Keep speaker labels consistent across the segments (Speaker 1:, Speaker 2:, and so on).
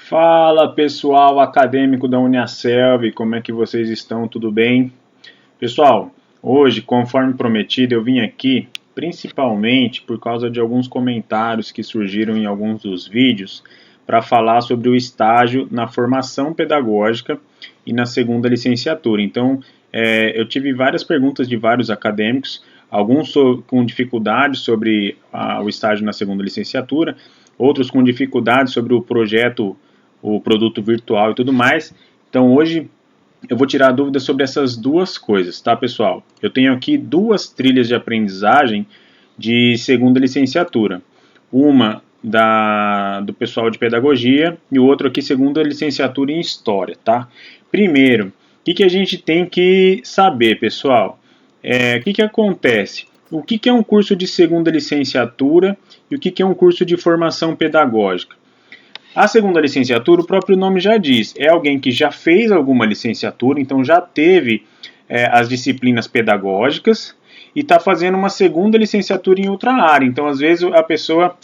Speaker 1: Fala pessoal acadêmico da Uniaselv, como é que vocês estão? Tudo bem? Pessoal, hoje, conforme prometido, eu vim aqui principalmente por causa de alguns comentários que surgiram em alguns dos vídeos para falar sobre o estágio na formação pedagógica e na segunda licenciatura. Então, eu tive várias perguntas de vários acadêmicos, alguns com dificuldades sobre o estágio na segunda licenciatura, outros com dificuldades sobre o projeto, o produto virtual e tudo mais. Então hoje eu vou tirar dúvidas sobre essas duas coisas, tá pessoal? Eu tenho aqui duas trilhas de aprendizagem de segunda licenciatura. Uma do pessoal de pedagogia e o outro aqui segunda licenciatura em história, tá? Primeiro, o que a gente tem que saber, pessoal? O que acontece? O que é um curso de segunda licenciatura e o que é um curso de formação pedagógica? A segunda licenciatura, o próprio nome já diz, é alguém que já fez alguma licenciatura, então já teve as disciplinas pedagógicas e está fazendo uma segunda licenciatura em outra área. Então, às vezes, a pessoa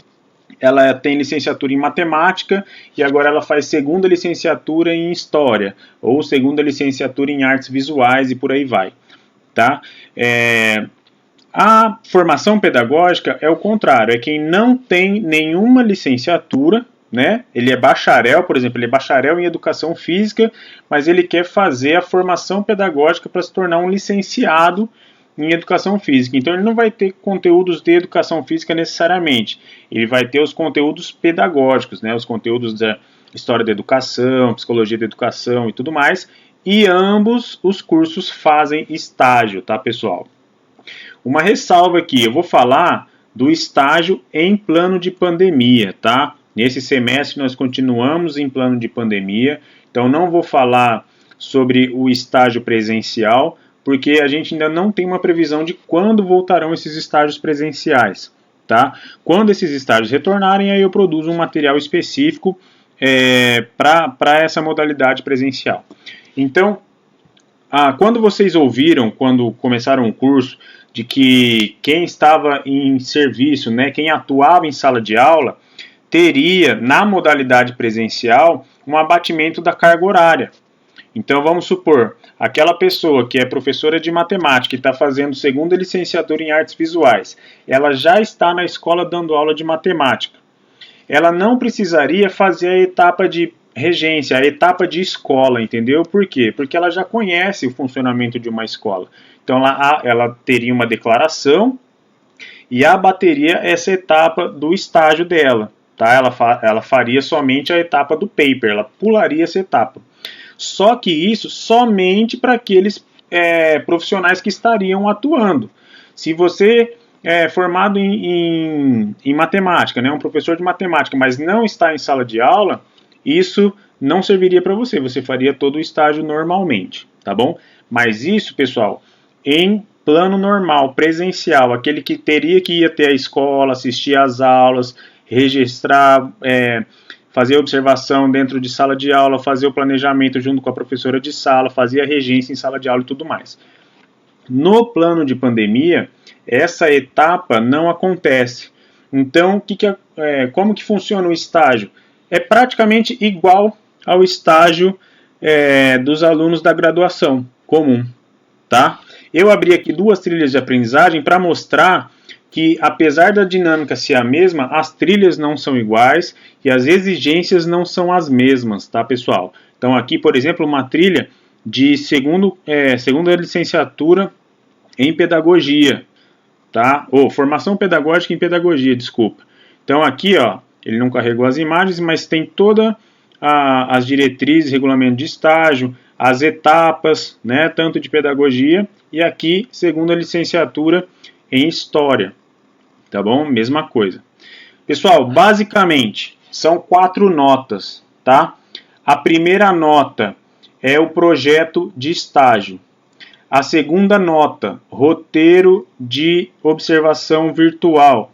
Speaker 1: ela tem licenciatura em matemática e agora ela faz segunda licenciatura em história ou segunda licenciatura em artes visuais e por aí vai. Tá? A formação pedagógica é o contrário, é quem não tem nenhuma licenciatura, né? Ele é bacharel, por exemplo, ele é bacharel em educação física, mas ele quer fazer a formação pedagógica para se tornar um licenciado em educação física. Então ele não vai ter conteúdos de educação física necessariamente, ele vai ter os conteúdos pedagógicos, né? Os conteúdos da história da educação, psicologia da educação e tudo mais, e ambos os cursos fazem estágio, tá pessoal? Uma ressalva aqui, eu vou falar do estágio em plano de pandemia, tá? Nesse semestre nós continuamos em plano de pandemia, então não vou falar sobre o estágio presencial, porque a gente ainda não tem uma previsão de quando voltarão esses estágios presenciais, tá? Quando esses estágios retornarem, aí eu produzo um material específico para essa modalidade presencial. Então, quando vocês ouviram, quando começaram o curso, de que quem estava em serviço, né, quem atuava em sala de aula, teria, na modalidade presencial, um abatimento da carga horária. Então, vamos supor, aquela pessoa que é professora de matemática e está fazendo segunda licenciatura em artes visuais, ela já está na escola dando aula de matemática. Ela não precisaria fazer a etapa de regência, a etapa de escola, entendeu? Por quê? Porque ela já conhece o funcionamento de uma escola. Então, ela teria uma declaração e abateria essa etapa do estágio dela. Tá? Ela faria somente a etapa do paper, ela pularia essa etapa. Só que isso somente para aqueles profissionais que estariam atuando. Se você é formado em matemática, né, um professor de matemática, mas não está em sala de aula, isso não serviria para você, você faria todo o estágio normalmente, tá bom? Mas isso, pessoal, em plano normal, presencial, aquele que teria que ir até a escola, assistir às aulas, registrar, fazer observação dentro de sala de aula, fazer o planejamento junto com a professora de sala, fazer a regência em sala de aula e tudo mais. No plano de pandemia, essa etapa não acontece. Então, como que funciona o estágio? É praticamente igual ao estágio dos alunos da graduação comum, tá? Eu abri aqui duas trilhas de aprendizagem para mostrar que, apesar da dinâmica ser a mesma, as trilhas não são iguais e as exigências não são as mesmas, tá, pessoal? Então, aqui, por exemplo, uma trilha de segunda licenciatura em pedagogia, tá? Ou formação pedagógica em pedagogia, desculpa. Então, aqui, ó, ele não carregou as imagens, mas tem todas as diretrizes, regulamento de estágio, as etapas, né, tanto de pedagogia, e aqui, segunda licenciatura em história, tá bom? Mesma coisa. Pessoal, basicamente, são 4 notas, tá? A primeira nota é o projeto de estágio. A segunda nota, roteiro de observação virtual.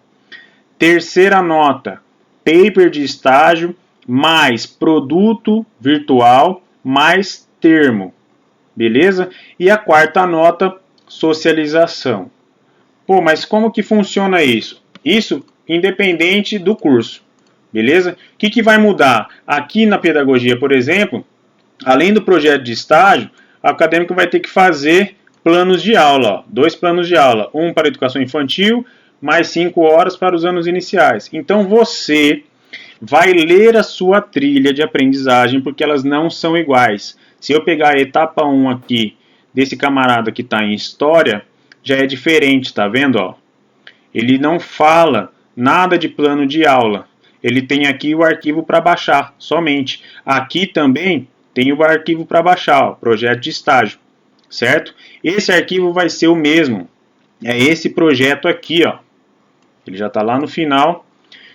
Speaker 1: Terceira nota, paper de estágio, mais produto virtual, mais termo. Beleza? E a quarta nota, socialização. Pô, mas como que funciona isso? Isso independente do curso, Beleza? O que vai mudar? Aqui na pedagogia, por exemplo, além do projeto de estágio, o acadêmico vai ter que fazer planos de aula, ó, 2 planos de aula, um para educação infantil, mais 5 horas para os anos iniciais. Então você vai ler a sua trilha de aprendizagem, porque elas não são iguais. Se eu pegar a etapa 1 aqui, desse camarada que está em História, já é diferente, tá vendo? Ó? Ele não fala nada de plano de aula. Ele tem aqui o arquivo para baixar, somente. Aqui também tem o arquivo para baixar, ó, projeto de estágio, certo? Esse arquivo vai ser o mesmo. É esse projeto aqui, ó. Ele já está lá no final.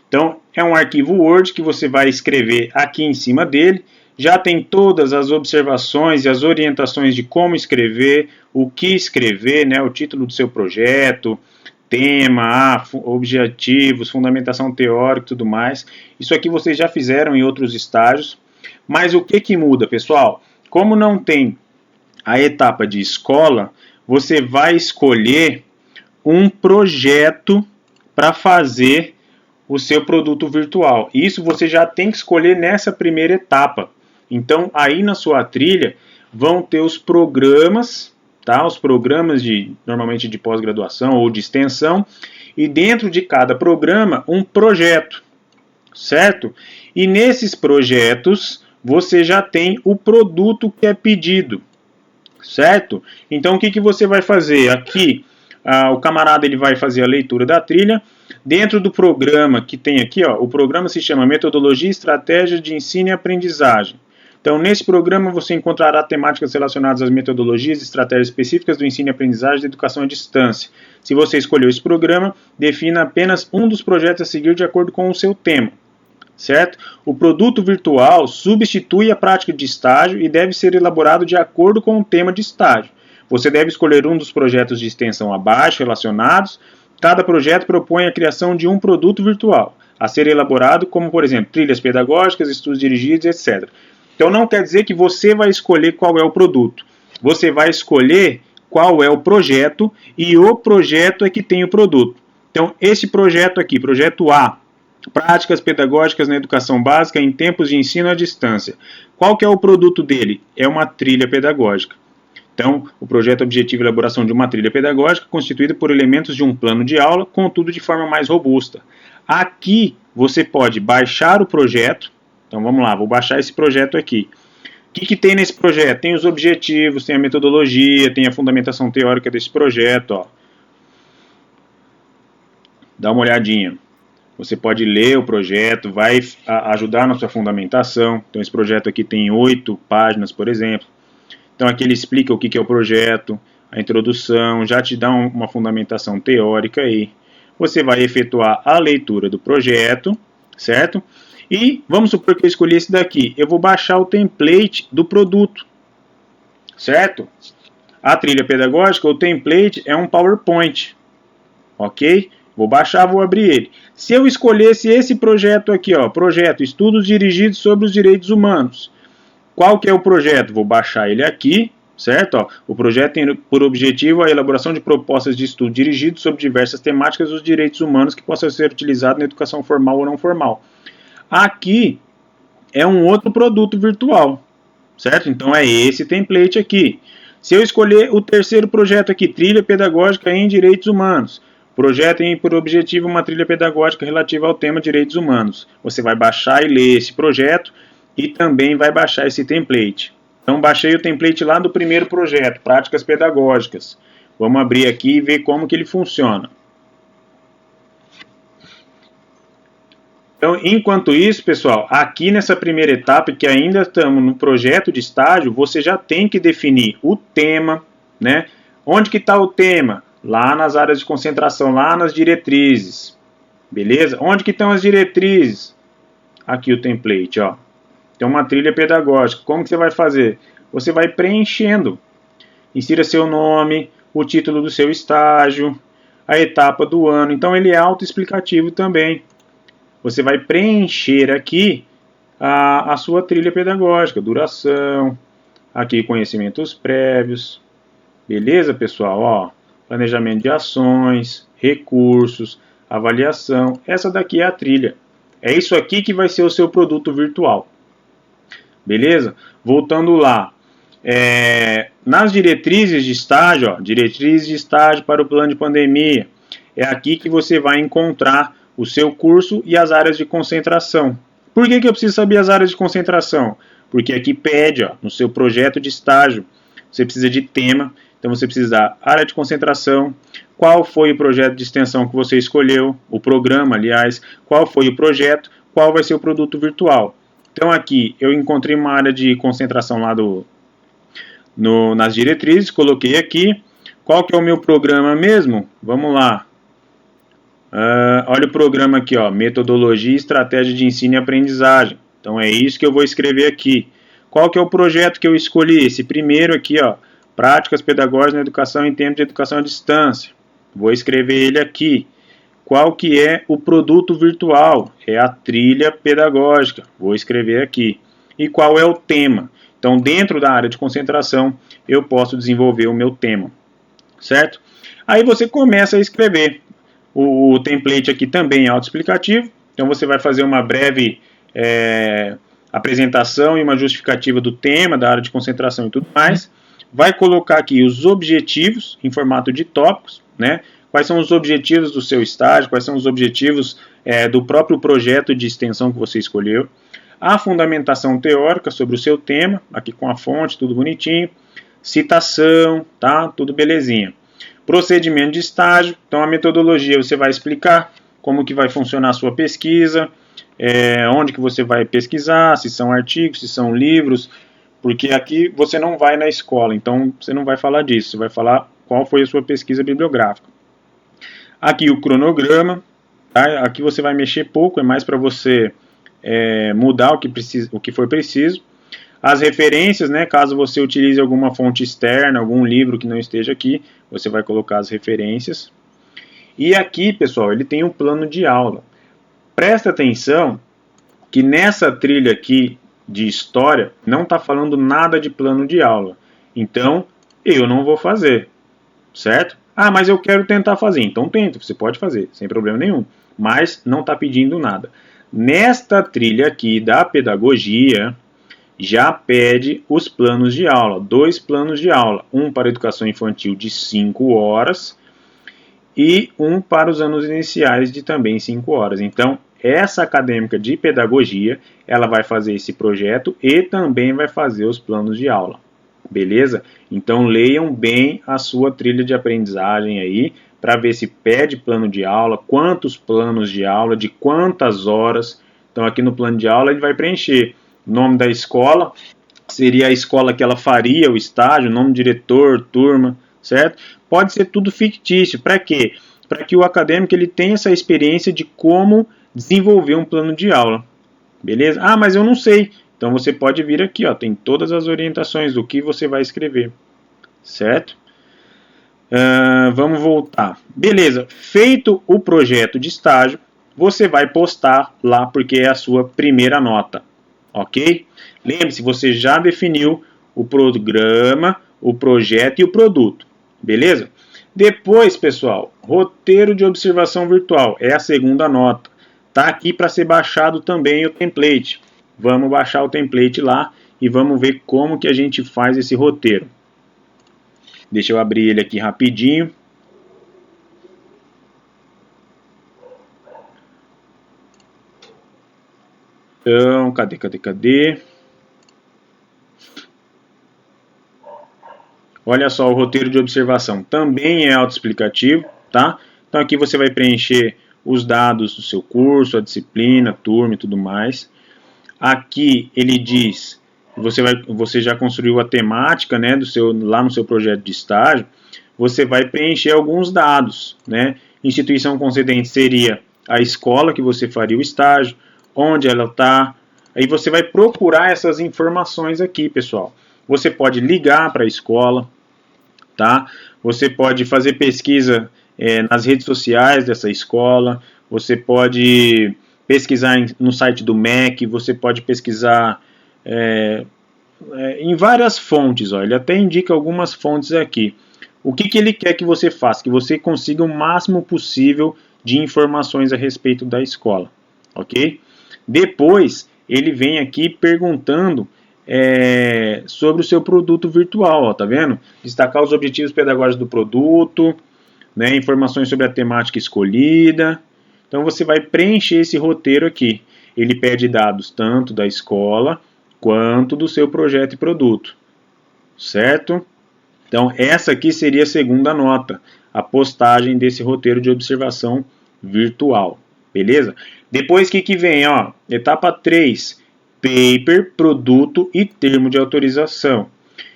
Speaker 1: Então, é um arquivo Word que você vai escrever aqui em cima dele. Já tem todas as observações e as orientações de como escrever, o que escrever, né, o título do seu projeto, tema, objetivos, fundamentação teórica e tudo mais. Isso aqui vocês já fizeram em outros estágios. Mas o que muda, pessoal? Como não tem a etapa de escola, você vai escolher um projeto para fazer o seu produto virtual. Isso você já tem que escolher nessa primeira etapa. Então, aí na sua trilha vão ter os programas, tá? Os programas normalmente de pós-graduação ou de extensão, e dentro de cada programa um projeto, certo? E nesses projetos você já tem o produto que é pedido, certo? Então o que você vai fazer? Aqui o camarada ele vai fazer a leitura da trilha. Dentro do programa que tem aqui, ó, o programa se chama Metodologia e Estratégia de Ensino e Aprendizagem. Então, nesse programa você encontrará temáticas relacionadas às metodologias e estratégias específicas do ensino e aprendizagem da educação à distância. Se você escolheu esse programa, defina apenas um dos projetos a seguir de acordo com o seu tema, certo? O produto virtual substitui a prática de estágio e deve ser elaborado de acordo com o tema de estágio. Você deve escolher um dos projetos de extensão abaixo relacionados. Cada projeto propõe a criação de um produto virtual a ser elaborado, como, por exemplo, trilhas pedagógicas, estudos dirigidos, etc. Então, não quer dizer que você vai escolher qual é o produto. Você vai escolher qual é o projeto e o projeto é que tem o produto. Então, esse projeto aqui, projeto A, Práticas Pedagógicas na Educação Básica em Tempos de Ensino à Distância. Qual que é o produto dele? É uma trilha pedagógica. Então, o projeto objetiva a elaboração de uma trilha pedagógica constituída por elementos de um plano de aula, contudo de forma mais robusta. Aqui, você pode baixar o projeto. Então, vamos lá, vou baixar esse projeto aqui. O que tem nesse projeto? Tem os objetivos, tem a metodologia, tem a fundamentação teórica desse projeto. Ó. Dá uma olhadinha. Você pode ler o projeto, vai ajudar na sua fundamentação. Então, esse projeto aqui tem 8 páginas, por exemplo. Então aqui ele explica o que é o projeto, a introdução, já te dá uma fundamentação teórica aí. Você vai efetuar a leitura do projeto, certo? E vamos supor que eu escolhi esse daqui. Eu vou baixar o template do produto, certo? A trilha pedagógica, o template é um PowerPoint, ok? Vou baixar, vou abrir ele. Se eu escolhesse esse projeto aqui, ó, projeto Estudos Dirigidos sobre os Direitos Humanos. Qual que é o projeto? Vou baixar ele aqui, certo? Ó, o projeto tem por objetivo a elaboração de propostas de estudo dirigidos sobre diversas temáticas dos direitos humanos que possam ser utilizados na educação formal ou não formal. Aqui é um outro produto virtual, certo? Então é esse template aqui. Se eu escolher o terceiro projeto aqui, Trilha Pedagógica em Direitos Humanos, o projeto tem por objetivo uma trilha pedagógica relativa ao tema direitos humanos. Você vai baixar e ler esse projeto e também vai baixar esse template. Então, baixei o template lá do primeiro projeto, Práticas Pedagógicas. Vamos abrir aqui e ver como que ele funciona. Então, enquanto isso, pessoal, aqui nessa primeira etapa, que ainda estamos no projeto de estágio, você já tem que definir o tema, né? Onde que está o tema? Lá nas áreas de concentração, lá nas diretrizes. Beleza? Onde que estão as diretrizes? Aqui o template, ó. Tem uma trilha pedagógica. Como que você vai fazer? Você vai preenchendo. Insira seu nome, o título do seu estágio, a etapa do ano. Então ele é autoexplicativo também. Você vai preencher aqui a sua trilha pedagógica, duração, aqui conhecimentos prévios. Beleza, pessoal? Ó, planejamento de ações, recursos, avaliação. Essa daqui é a trilha. É isso aqui que vai ser o seu produto virtual. Beleza? Voltando lá. Nas diretrizes de estágio, ó, diretrizes de estágio para o plano de pandemia, é aqui que você vai encontrar o seu curso e as áreas de concentração. Por que eu preciso saber as áreas de concentração? Porque aqui pede, ó, no seu projeto de estágio, você precisa de tema, então você precisa da área de concentração, qual foi o projeto de extensão que você escolheu, o programa, aliás, qual foi o projeto, qual vai ser o produto virtual. Então aqui eu encontrei uma área de concentração lá nas diretrizes, coloquei aqui. Qual que é o meu programa mesmo? Vamos lá. Olha o programa aqui, ó, metodologia e estratégia de ensino e aprendizagem. Então é isso que eu vou escrever aqui. Qual que é o projeto que eu escolhi? Esse primeiro aqui, ó, práticas pedagógicas na educação em tempo de educação à distância. Vou escrever ele aqui. Qual que é o produto virtual? É a trilha pedagógica. Vou escrever aqui. E qual é o tema? Então, dentro da área de concentração, eu posso desenvolver o meu tema, certo? Aí você começa a escrever. O template aqui também é autoexplicativo, então você vai fazer uma breve apresentação e uma justificativa do tema, da área de concentração e tudo mais. Vai colocar aqui os objetivos em formato de tópicos, né? Quais são os objetivos do seu estágio, quais são os objetivos do próprio projeto de extensão que você escolheu. A fundamentação teórica sobre o seu tema, aqui com a fonte, tudo bonitinho. Citação, tá? Tudo belezinha. Procedimento de estágio, então a metodologia você vai explicar como que vai funcionar a sua pesquisa, onde que você vai pesquisar, se são artigos, se são livros, porque aqui você não vai na escola, então você não vai falar disso, você vai falar qual foi a sua pesquisa bibliográfica. Aqui o cronograma, tá? Aqui você vai mexer pouco, é mais para você mudar o que for preciso. As referências, né, caso você utilize alguma fonte externa, algum livro que não esteja aqui, você vai colocar as referências. E aqui, pessoal, ele tem um plano de aula. Presta atenção que nessa trilha aqui de história não está falando nada de plano de aula. Então, eu não vou fazer, certo? Ah, mas eu quero tentar fazer. Então tenta, você pode fazer, sem problema nenhum. Mas não está pedindo nada. Nesta trilha aqui da pedagogia, já pede os planos de aula, 2 planos de aula, um para educação infantil de 5 horas e um para os anos iniciais de também 5 horas. Então, essa acadêmica de pedagogia, ela vai fazer esse projeto e também vai fazer os planos de aula, beleza? Então, leiam bem a sua trilha de aprendizagem aí, para ver se pede plano de aula, quantos planos de aula, de quantas horas. Então, aqui no plano de aula, ele vai preencher nome da escola, seria a escola que ela faria o estágio, nome do diretor, turma, certo? Pode ser tudo fictício. Para quê? Para que o acadêmico ele tenha essa experiência de como desenvolver um plano de aula. Beleza? Ah, mas eu não sei. Então você pode vir aqui, ó, tem todas as orientações do que você vai escrever, certo? Vamos voltar. Beleza, feito o projeto de estágio, você vai postar lá porque é a sua primeira nota. Ok? Lembre-se, você já definiu o programa, o projeto e o produto. Beleza? Depois, pessoal, roteiro de observação virtual é a segunda nota. Está aqui para ser baixado também o template. Vamos baixar o template lá e vamos ver como que a gente faz esse roteiro. Deixa eu abrir ele aqui rapidinho. Então, cadê? Olha só, o roteiro de observação também é autoexplicativo, tá? Então aqui você vai preencher os dados do seu curso, a disciplina, a turma e tudo mais. Aqui ele diz, você já construiu a temática, né, lá no seu projeto de estágio, você vai preencher alguns dados, né? Instituição concedente seria a escola que você faria o estágio, onde ela está. Aí você vai procurar essas informações aqui, pessoal. Você pode ligar para a escola, tá? Você pode fazer pesquisa nas redes sociais dessa escola, você pode pesquisar no site do MEC, você pode pesquisar em várias fontes. Ó. Ele até indica algumas fontes aqui. O que ele quer que você faça? Que você consiga o máximo possível de informações a respeito da escola, ok? Depois, ele vem aqui perguntando sobre o seu produto virtual, ó, tá vendo? Destacar os objetivos pedagógicos do produto, né, informações sobre a temática escolhida. Então você vai preencher esse roteiro aqui. Ele pede dados tanto da escola quanto do seu projeto e produto, certo? Então essa aqui seria a segunda nota, a postagem desse roteiro de observação virtual, beleza? Depois o que vem, ó? Etapa 3, paper, produto e termo de autorização.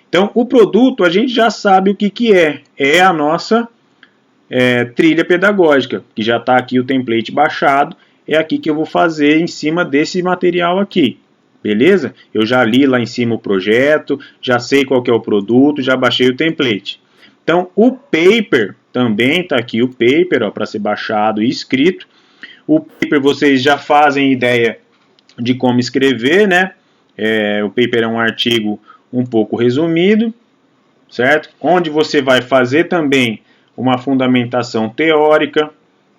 Speaker 1: Então o produto a gente já sabe o que é a nossa trilha pedagógica, que já está aqui o template baixado, é aqui que eu vou fazer em cima desse material aqui, beleza? Eu já li lá em cima o projeto, já sei qual que é o produto, já baixei o template. Então o paper, também está aqui o paper para ser baixado e escrito. O paper vocês já fazem ideia de como escrever, né? O paper é um artigo um pouco resumido, certo? Onde você vai fazer também uma fundamentação teórica,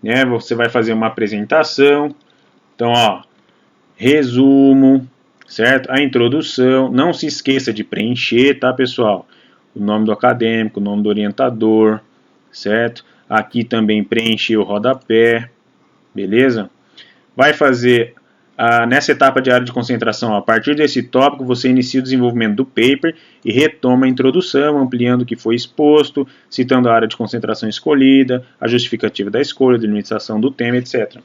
Speaker 1: né? Você vai fazer uma apresentação. Então, ó, resumo, certo? A introdução. Não se esqueça de preencher, tá, pessoal? O nome do acadêmico, o nome do orientador, certo? Aqui também preencher o rodapé, beleza? Vai fazer nessa etapa de área de concentração, a partir desse tópico, você inicia o desenvolvimento do paper e retoma a introdução, ampliando o que foi exposto, citando a área de concentração escolhida, a justificativa da escolha, a delimitação do tema, etc.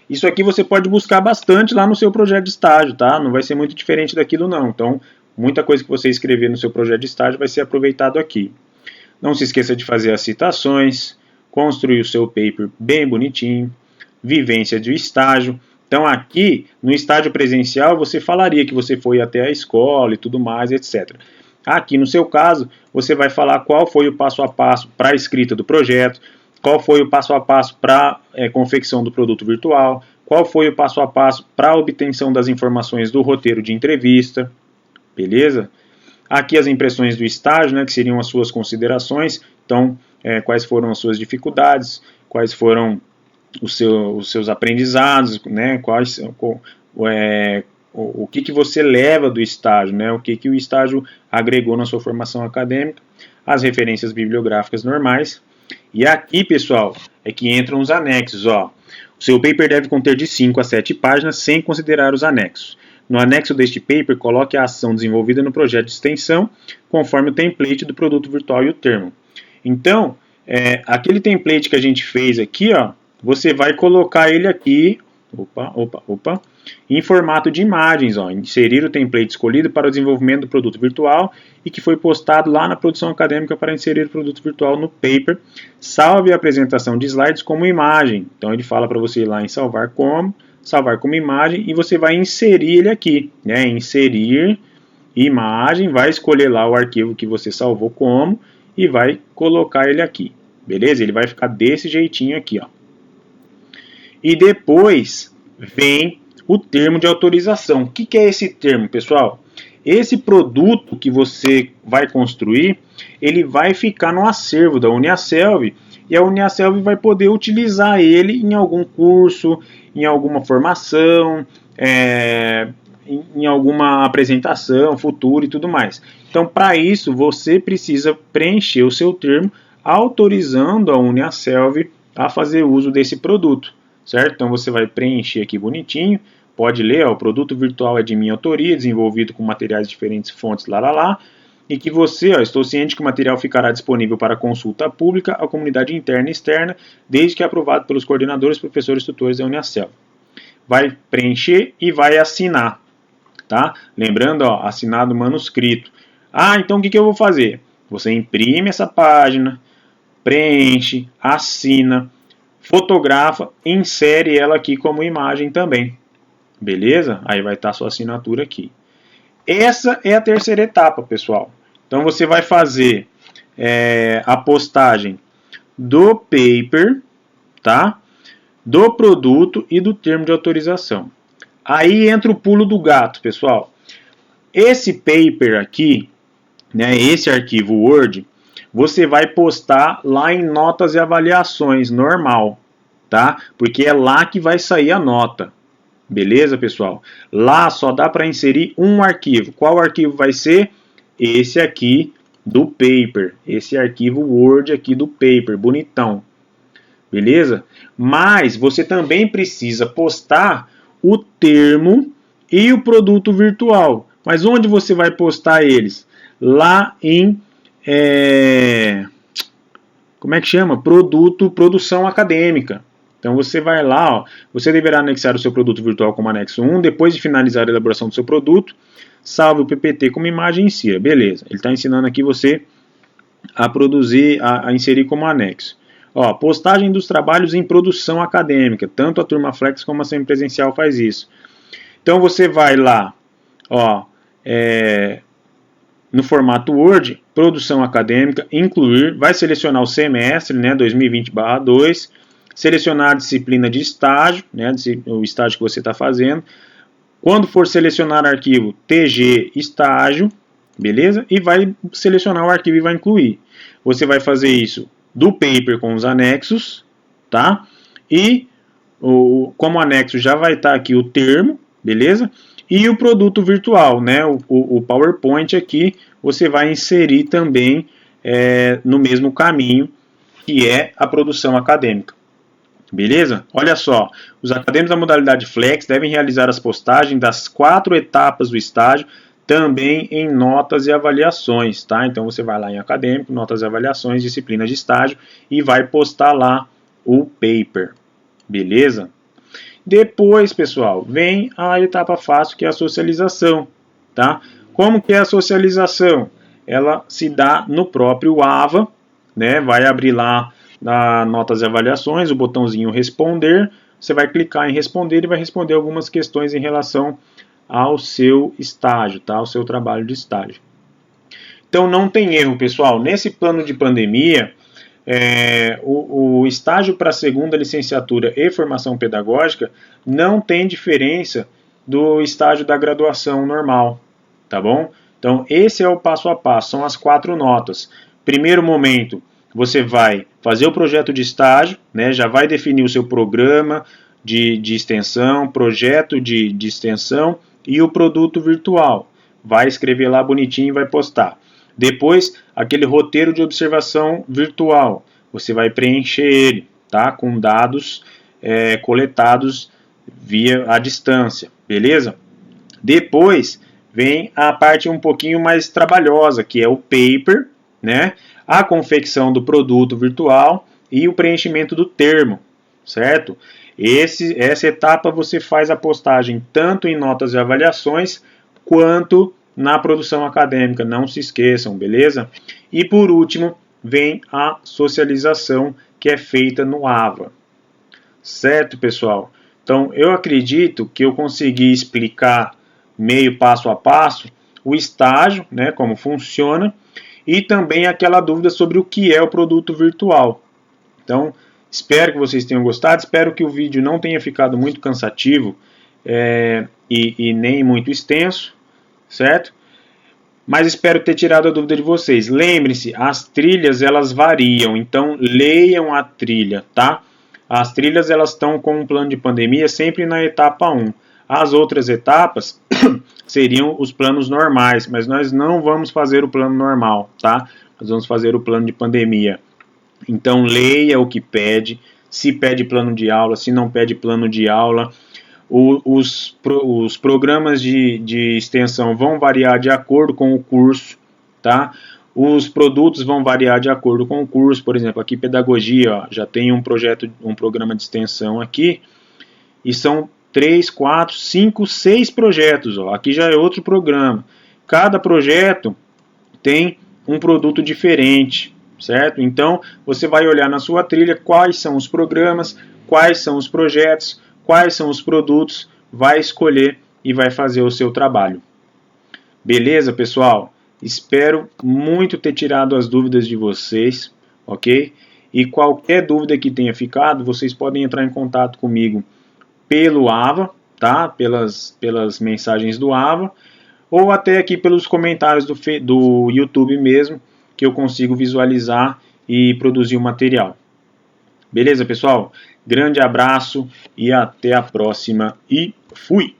Speaker 1: Isso aqui você pode buscar bastante lá no seu projeto de estágio, tá? Não vai ser muito diferente daquilo não. Então, muita coisa que você escrever no seu projeto de estágio vai ser aproveitado aqui. Não se esqueça de fazer as citações, construir o seu paper bem bonitinho, vivência de estágio. Então aqui, no estágio presencial, você falaria que você foi até a escola e tudo mais, etc. Aqui no seu caso, você vai falar qual foi o passo a passo para a escrita do projeto, qual foi o passo a passo para a confecção do produto virtual, qual foi o passo a passo para a obtenção das informações do roteiro de entrevista, beleza? Aqui as impressões do estágio, né, que seriam as suas considerações, então quais foram as suas dificuldades, quais foram os seus aprendizados, né, o que você leva do estágio, né, o que o estágio agregou na sua formação acadêmica, as referências bibliográficas normais. E aqui, pessoal, é que entram os anexos. Ó. O seu paper deve conter de 5 a 7 páginas, sem considerar os anexos. No anexo deste paper, coloque a ação desenvolvida no projeto de extensão, conforme o template do produto virtual e o termo. Então, aquele template que a gente fez aqui, ó, você vai colocar ele aqui, em formato de imagens, ó, inserir o template escolhido para o desenvolvimento do produto virtual e que foi postado lá na produção acadêmica para inserir o produto virtual no paper. Salve a apresentação de slides como imagem. Então ele fala para você ir lá em salvar como imagem e você vai inserir ele aqui, né? Inserir imagem, vai escolher lá o arquivo que você salvou como e vai colocar ele aqui, beleza? Ele vai ficar desse jeitinho aqui, ó. E depois vem o termo de autorização. O que é esse termo, pessoal? Esse produto que você vai construir, ele vai ficar no acervo da Uniaselv e a Uniaselv vai poder utilizar ele em algum curso, em alguma formação, em alguma apresentação futura e tudo mais. Então, para isso, você precisa preencher o seu termo autorizando a Uniaselv a fazer uso desse produto. Certo? Então você vai preencher aqui bonitinho, pode ler, ó, o produto virtual é de minha autoria, desenvolvido com materiais de diferentes fontes, e que você, ó, estou ciente que o material ficará disponível para consulta pública à comunidade interna e externa, desde que aprovado pelos coordenadores, professores e tutores da Uniaselv. Vai preencher e vai assinar, tá? Lembrando, ó, assinado manuscrito. Então o que eu vou fazer? Você imprime essa página, preenche, assina, fotografa e insere ela aqui como imagem também. Beleza? Aí vai estar a sua assinatura aqui. Essa é a terceira etapa, pessoal. Então você vai fazer a postagem do paper, tá? Do produto e do termo de autorização. Aí entra o pulo do gato, pessoal. Esse paper aqui, né, esse arquivo Word, você vai postar lá em notas e avaliações, normal, tá? Porque é lá que vai sair a nota, Beleza, pessoal? Lá só dá para inserir um arquivo. Qual arquivo vai ser? Esse aqui do paper. Esse arquivo Word aqui do paper, bonitão. Beleza? Mas você também precisa postar o termo e o produto virtual. Mas onde você vai postar eles? Lá em... como é que chama? Produção acadêmica. Então você vai lá, ó, você deverá anexar o seu produto virtual como anexo 1, depois de finalizar a elaboração do seu produto, salve o PPT como imagem e insira. Beleza, ele está ensinando aqui você a produzir, a inserir como anexo. Ó, postagem dos trabalhos em produção acadêmica, tanto a Turma Flex como a semipresencial faz isso. Então você vai lá, ó, no formato Word, produção acadêmica, incluir, vai selecionar o semestre, né, 2020/2, selecionar a disciplina de estágio, né, o estágio que você está fazendo. Quando for selecionar arquivo, TG estágio, beleza? E vai selecionar o arquivo e vai incluir. Você vai fazer isso do paper com os anexos, tá? E como anexo já vai estar aqui o termo, beleza? E o produto virtual, né? O PowerPoint aqui, você vai inserir também no mesmo caminho, que é a produção acadêmica. Beleza? Olha só, os acadêmicos da modalidade Flex devem realizar as postagens das 4 etapas do estágio, também em notas e avaliações, tá? Então você vai lá em acadêmico, notas e avaliações, disciplina de estágio e vai postar lá o paper. Beleza? Depois, pessoal, vem a etapa fácil, que é a socialização, tá? Como que é a socialização? Ela se dá no próprio AVA, né? Vai abrir lá na notas e avaliações, o botãozinho responder, você vai clicar em responder e vai responder algumas questões em relação ao seu estágio, tá? Ao seu trabalho de estágio. Então não tem erro, pessoal. Nesse plano de pandemia, o estágio para a segunda licenciatura e formação pedagógica não tem diferença do estágio da graduação normal, tá bom? Então esse é o passo a passo, são as 4 notas. Primeiro momento, você vai fazer o projeto de estágio, né, já vai definir o seu programa de extensão, projeto de extensão e o produto virtual. Vai escrever lá bonitinho e vai postar. Depois, aquele roteiro de observação virtual, você vai preencher ele, tá, com dados coletados via a distância, beleza? Depois vem a parte um pouquinho mais trabalhosa, que é o paper, né? A confecção do produto virtual e o preenchimento do termo, certo? Essa etapa você faz a postagem tanto em notas e avaliações quanto na produção acadêmica, não se esqueçam, beleza? E por último, vem a socialização, que é feita no AVA. Certo, pessoal? Então, eu acredito que eu consegui explicar meio passo a passo o estágio, né, como funciona, e também aquela dúvida sobre o que é o produto virtual. Então, espero que vocês tenham gostado, espero que o vídeo não tenha ficado muito cansativo e nem muito extenso, certo? Mas espero ter tirado a dúvida de vocês. Lembre-se, as trilhas elas variam, então leiam a trilha, tá? As trilhas elas estão com um plano de pandemia sempre na etapa 1. As outras etapas seriam os planos normais, mas nós não vamos fazer o plano normal, tá? Nós vamos fazer o plano de pandemia. Então leia o que pede, se pede plano de aula, se não pede plano de aula. Os programas de extensão vão variar de acordo com o curso, tá? Os produtos vão variar de acordo com o curso. Por exemplo, aqui pedagogia, ó, já tem um programa de extensão aqui, e são 3, 4, 5, 6 projetos, ó. Aqui já é outro programa. Cada projeto tem um produto diferente, certo? Então, você vai olhar na sua trilha quais são os programas, quais são os projetos, quais são os produtos, vai escolher e vai fazer o seu trabalho. Beleza, pessoal? Espero muito ter tirado as dúvidas de vocês, ok? E qualquer dúvida que tenha ficado, vocês podem entrar em contato comigo pelo AVA, tá? Pelas mensagens do AVA, ou até aqui pelos comentários do YouTube mesmo, que eu consigo visualizar e produzir o material. Beleza, pessoal? Grande abraço e até a próxima e Fui!